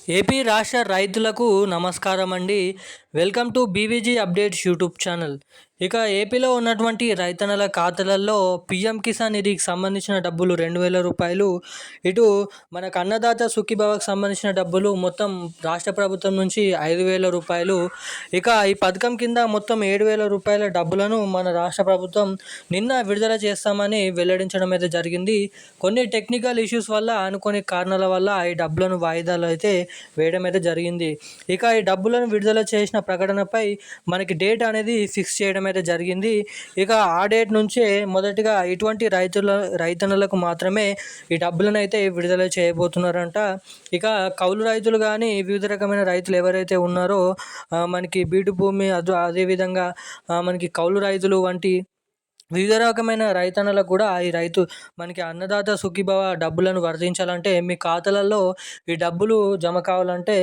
AP రాష్ట్ర రైతులకు నమస్కారం అండి. Welcome to BVG updates YouTube channel. ఇక ఏపీలో ఉన్నటువంటి రైతన్నల ఖాతాలలో పీఎం కిసాన్ నిధికి సంబంధించిన డబ్బులు 2,000 రూపాయలు, ఇటు మనకు అన్నదాత సుఖీభవకు సంబంధించిన డబ్బులు మొత్తం రాష్ట్ర ప్రభుత్వం నుంచి 5,000 రూపాయలు. ఇక ఈ పథకం కింద మొత్తం 7,000 రూపాయల డబ్బులను మన రాష్ట్ర ప్రభుత్వం నిన్న విడుదల చేస్తామని వెల్లడించడం అయితే జరిగింది. కొన్ని టెక్నికల్ ఇష్యూస్ వల్ల, అనుకోని కారణాల వల్ల ఈ డబ్బులను వాయిదాలు అయితే వేయడం అయితే జరిగింది. ఇక ఈ డబ్బులను విడుదల చేసిన ప్రకటనపై మనకి డేట్ అనేది ఫిక్స్ చేయడం అయితే జరిగింది. ఇక ఆ డేట్ నుంచే మొదటిగా ఇటువంటి రైతన్నలకు మాత్రమే ఈ డబ్బులను అయితే విడుదల చేయబోతున్నారంట. ఇక కౌలు రైతులు కానీ, వివిధ రకమైన రైతులు ఎవరైతే ఉన్నారో మనకి బీడు భూమి, అదేవిధంగా మనకి కౌలు రైతులు వంటి వివిధ రకమైన రైతన్నలకు కూడా ఈ మనకి అన్నదాత సుఖీభవ డబ్బులను వర్తించాలంటే, మీ ఖాతాలలో ఈ డబ్బులు జమ కావాలంటే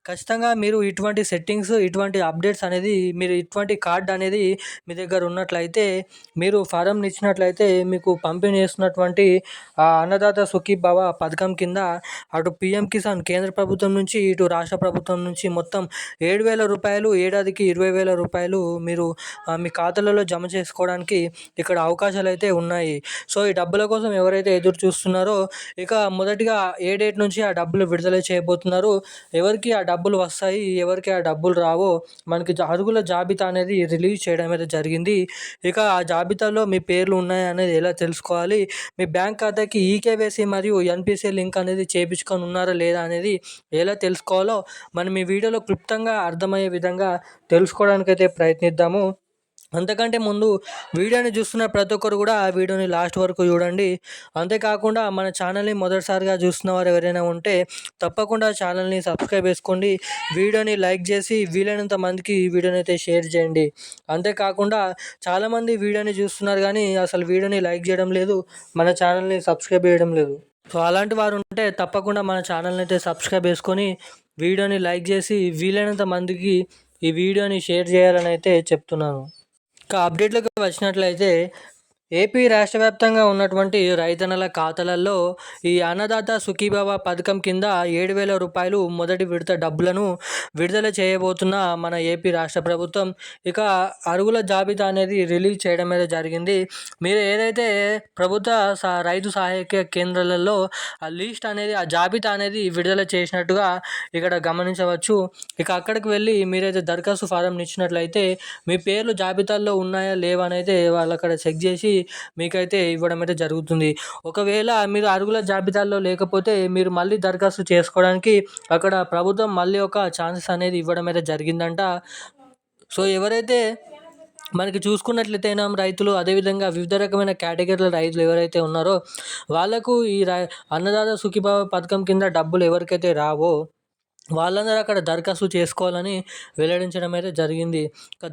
ఖచ్చితంగా మీరు ఇటువంటి సెట్టింగ్స్, ఇటువంటి అప్డేట్స్ అనేది, మీరు ఇటువంటి కార్డ్ అనేది మీ దగ్గర ఉన్నట్లయితే, మీరు ఫారం ఇచ్చినట్లయితే మీకు పంపిణీ చేస్తున్నటువంటి అన్నదాత సుఖీభవ పథకం కింద అటు పీఎం కిసాన్ కేంద్ర ప్రభుత్వం నుంచి, ఇటు రాష్ట్ర ప్రభుత్వం నుంచి మొత్తం 7,000 రూపాయలు, ఏడాదికి 20,000 రూపాయలు మీరు మీ ఖాతాలలో జమ చేసుకోవడానికి ఇక్కడ అవకాశాలు అయితే ఉన్నాయి. సో ఈ డబ్బుల కోసం ఎవరైతే ఎదురు చూస్తున్నారో, ఇక మొదటిగా ఏ డేట్ నుంచి ఆ డబ్బులు విడుదల చేయబోతున్నారు, ఎవరికి ఆ డబ్బులు వస్తాయి, ఎవరికి ఆ డబ్బులు రావో మనకి అర్హుల జాబితా అనేది రిలీజ్ చేయడం అయితే జరిగింది. ఇక ఆ జాబితాలో మీ పేర్లు ఉన్నాయా అనేది ఎలా తెలుసుకోవాలి, మీ బ్యాంక్ ఖాతాకి ఈకేవైసీ మరియు ఎన్పిసిఐ లింక్ అనేది చేయించుకొని ఉన్నారా లేదా అనేది ఎలా తెలుసుకోవాలో మనం ఈ వీడియోలో క్లుప్తంగా అర్థమయ్యే విధంగా తెలుసుకోవడానికైతే ప్రయత్నిద్దాము. అంతకంటే ముందు వీడియోని చూస్తున్న ప్రతి ఒక్కరు కూడా ఆ వీడియోని లాస్ట్ వరకు చూడండి. అంతేకాకుండా మన ఛానల్ని మొదటిసారిగా చూస్తున్న వారు ఎవరైనా ఉంటే తప్పకుండా ఛానల్ని సబ్స్క్రైబ్ చేసుకోండి. వీడియోని లైక్ చేసి వీలైనంత మందికి ఈ వీడియోని అయితే షేర్ చేయండి. అంతేకాకుండా చాలామంది వీడియోని చూస్తున్నారు కానీ అసలు వీడియోని లైక్ చేయడం లేదు, మన ఛానల్ని సబ్స్క్రైబ్ చేయడం లేదు. సో అలాంటి వారు ఉంటే తప్పకుండా మన ఛానల్ని అయితే సబ్స్క్రైబ్ చేసుకొని వీడియోని లైక్ చేసి వీలైనంత మందికి ఈ వీడియోని షేర్ చేయాలని అయితే చెప్తున్నాను. ఇక అప్డేట్లోకి వచ్చినట్లయితే, ఏపీ రాష్ట్ర వ్యాప్తంగా ఉన్నటువంటి రైతన్నల ఖాతాలలో ఈ అన్నదాత సుఖీభవ పథకం కింద 7,000 రూపాయలు మొదటి విడత డబ్బులను విడుదల చేయబోతున్న మన ఏపీ రాష్ట్ర ప్రభుత్వం. ఇక అర్హుల జాబితా అనేది రిలీజ్ చేయడం అయితే జరిగింది. మీరు ఏదైతే ప్రభుత్వ రైతు సహాయక కేంద్రాలలో ఆ లిస్ట్ అనేది, ఆ జాబితా అనేది విడుదల చేసినట్టుగా ఇక్కడ గమనించవచ్చు. ఇక అక్కడికి వెళ్ళి మీరైతే దరఖాస్తు ఫారం ఇచ్చినట్లయితే మీ పేర్లు జాబితాల్లో ఉన్నాయా లేవా అని అయితే వాళ్ళు అక్కడ చెక్ చేసి మీకైతే ఇవ్వడం అయితే జరుగుతుంది. ఒకవేళ మీరు అర్హుల జాబితాలో లేకపోతే మీరు మళ్ళీ దరఖాస్తు చేసుకోవడానికి అక్కడ ప్రభుత్వం మళ్ళీ ఒక ఛాన్సెస్ అనేది ఇవ్వడం అయితే జరిగిందంట. సో ఎవరైతే మనకి చూసుకున్నట్లయితే రైతులు, అదేవిధంగా వివిధ రకమైన కేటగిరీల రైతులు ఎవరైతే ఉన్నారో వాళ్ళకు ఈ అన్నదాత సుఖీభవ పథకం కింద డబ్బులు ఎవరికైతే రావో వాళ్ళందరూ అక్కడ దరఖాస్తు చేసుకోవాలని వెల్లడించడం అయితే జరిగింది.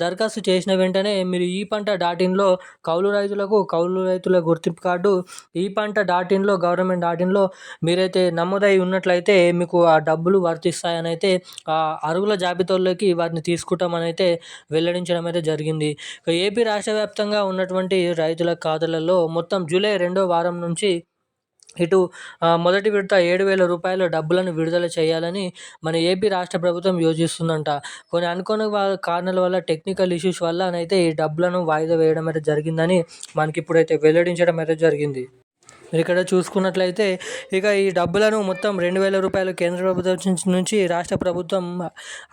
దరఖాస్తు చేసిన వెంటనే మీరు ఈ పంట డాట్ ఇన్లో కౌలు రైతులకు కౌలు రైతుల గుర్తింపు కార్డు, ఈ పంట డాట్ ఇన్లో గవర్నమెంట్ డాట్ ఇన్లో మీరైతే నమోదై ఉన్నట్లయితే మీకు ఆ డబ్బులు వర్తిస్తాయని అయితే అర్హుల జాబితాల్లోకి వాటిని తీసుకుంటామని అయితే వెల్లడించడం అయితే జరిగింది. ఏపీ రాష్ట్ర వ్యాప్తంగా ఉన్నటువంటి రైతుల ఖాతాలలో మొత్తం జూలై 2వ వారం నుంచి ఇటు మొదటి విడత 7,000 రూపాయల డబ్బులను విడుదల చేయాలని మన ఏపీ రాష్ట్ర ప్రభుత్వం యోచిస్తుందంట. కొన్ని అనుకోని కారణాల వల్ల, టెక్నికల్ ఇష్యూస్ వల్లనైతే ఈ డబ్బులను వాయిదా వేయడం అయితే జరిగిందని మనకి ఇప్పుడైతే వెల్లడించడం అయితే జరిగింది. ఇక్కడ చూసుకున్నట్లయితే ఇక ఈ డబ్బులను మొత్తం 2,000 రూపాయలు కేంద్ర ప్రభుత్వం నుంచి రాష్ట్ర ప్రభుత్వం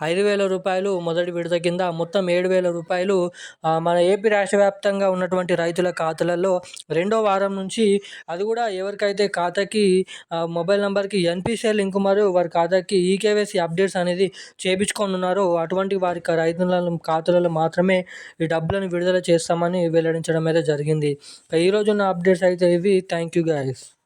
5,000 రూపాయలు మొదటి విడత కింద మొత్తం 7,000 రూపాయలు మన ఏపీ రాష్ట్ర వ్యాప్తంగా ఉన్నటువంటి రైతుల ఖాతాలలో రెండో వారం నుంచి, అది కూడా ఎవరికైతే ఖాతాకి మొబైల్ నెంబర్కి ఎన్పిసిఐ లింక్ మరియు వారి ఖాతాకి ఈకేవైసీ అప్డేట్స్ అనేది చేయించుకొని ఉన్నారో అటువంటి వారి రైతుల ఖాతాలలో మాత్రమే ఈ డబ్బులను విడుదల చేస్తామని వెల్లడించడం అయితే జరిగింది. ఈరోజు ఉన్న అప్డేట్స్ అయితే ఇవి. Thank you guys.